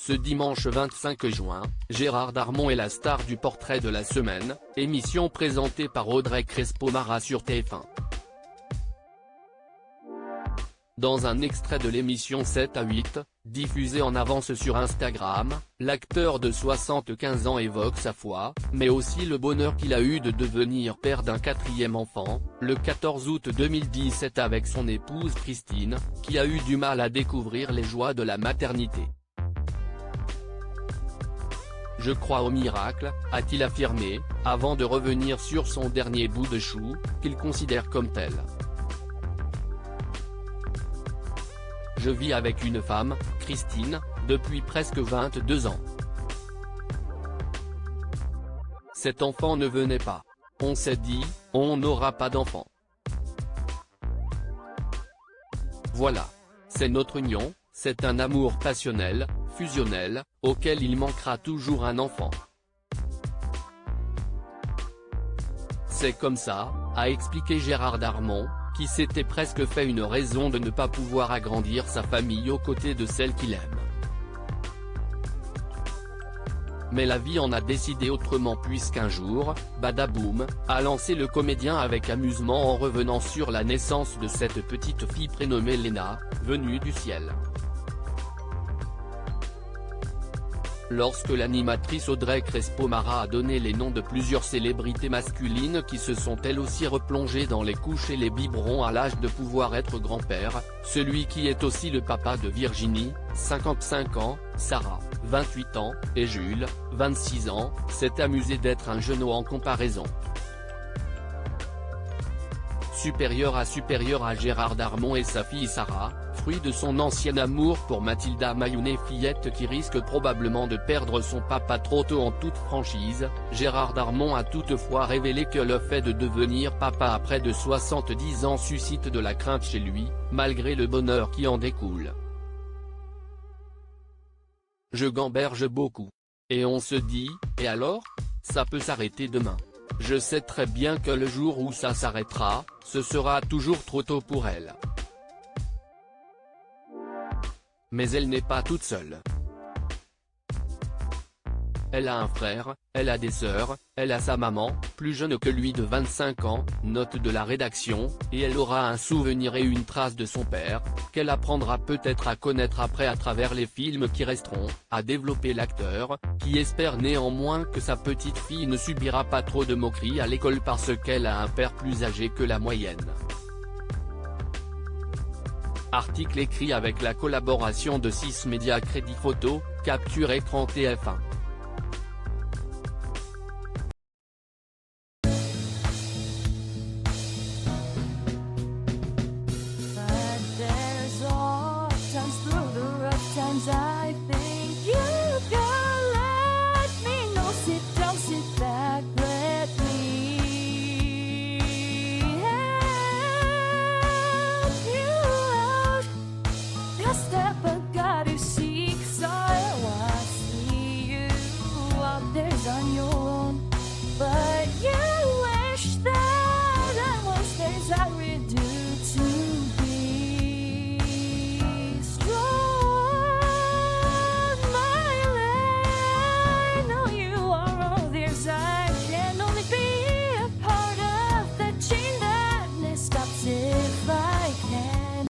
Ce dimanche 25 juin, Gérard Darmon est la star du Portrait de la semaine, émission présentée par Audrey Crespo-Mara sur TF1. Dans un extrait de l'émission 7 à 8, diffusé en avance sur Instagram, l'acteur de 75 ans évoque sa foi, mais aussi le bonheur qu'il a eu de devenir père d'un 4e enfant, le 14 août 2017 avec son épouse Christine, qui a eu du mal à découvrir les joies de la maternité. Je crois au miracle, a-t-il affirmé, avant de revenir sur son dernier bout de chou, qu'il considère comme tel. Je vis avec une femme, Christine, depuis presque 22 ans. Cet enfant ne venait pas. On s'est dit, on n'aura pas d'enfant. Voilà. C'est notre union, c'est un amour passionnel, fusionnel, auquel il manquera toujours un enfant. C'est comme ça, a expliqué Gérard Darmon, qui s'était presque fait une raison de ne pas pouvoir agrandir sa famille aux côtés de celle qu'il aime. Mais la vie en a décidé autrement puisqu'un jour, badaboum, a lancé le comédien avec amusement en revenant sur la naissance de cette petite fille prénommée Léna, venue du ciel. Lorsque l'animatrice Audrey Crespo-Mara a donné les noms de plusieurs célébrités masculines qui se sont elles aussi replongées dans les couches et les biberons à l'âge de pouvoir être grand-père, celui qui est aussi le papa de Virginie, 55 ans, Sarah, 28 ans, et Jules, 26 ans, s'est amusé d'être un genou en comparaison. Supérieur à Gérard Darmon et sa fille Sarah, fruit de son ancien amour pour Mathilda Mayounet, fillette qui risque probablement de perdre son papa trop tôt en toute franchise, Gérard Darmon a toutefois révélé que le fait de devenir papa à près de 70 ans suscite de la crainte chez lui, malgré le bonheur qui en découle. Je gamberge beaucoup. Et on se dit, et alors ? Ça peut s'arrêter demain. Je sais très bien que le jour où ça s'arrêtera, ce sera toujours trop tôt pour elle. Mais elle n'est pas toute seule. Elle a un frère, elle a des sœurs, elle a sa maman, plus jeune que lui de 25 ans, note de la rédaction, et elle aura un souvenir et une trace de son père, qu'elle apprendra peut-être à connaître après à travers les films qui resteront, a développé l'acteur, qui espère néanmoins que sa petite fille ne subira pas trop de moqueries à l'école parce qu'elle a un père plus âgé que la moyenne. Article écrit avec la collaboration de 6 médias Crédit Photo, Capture Écran TF1.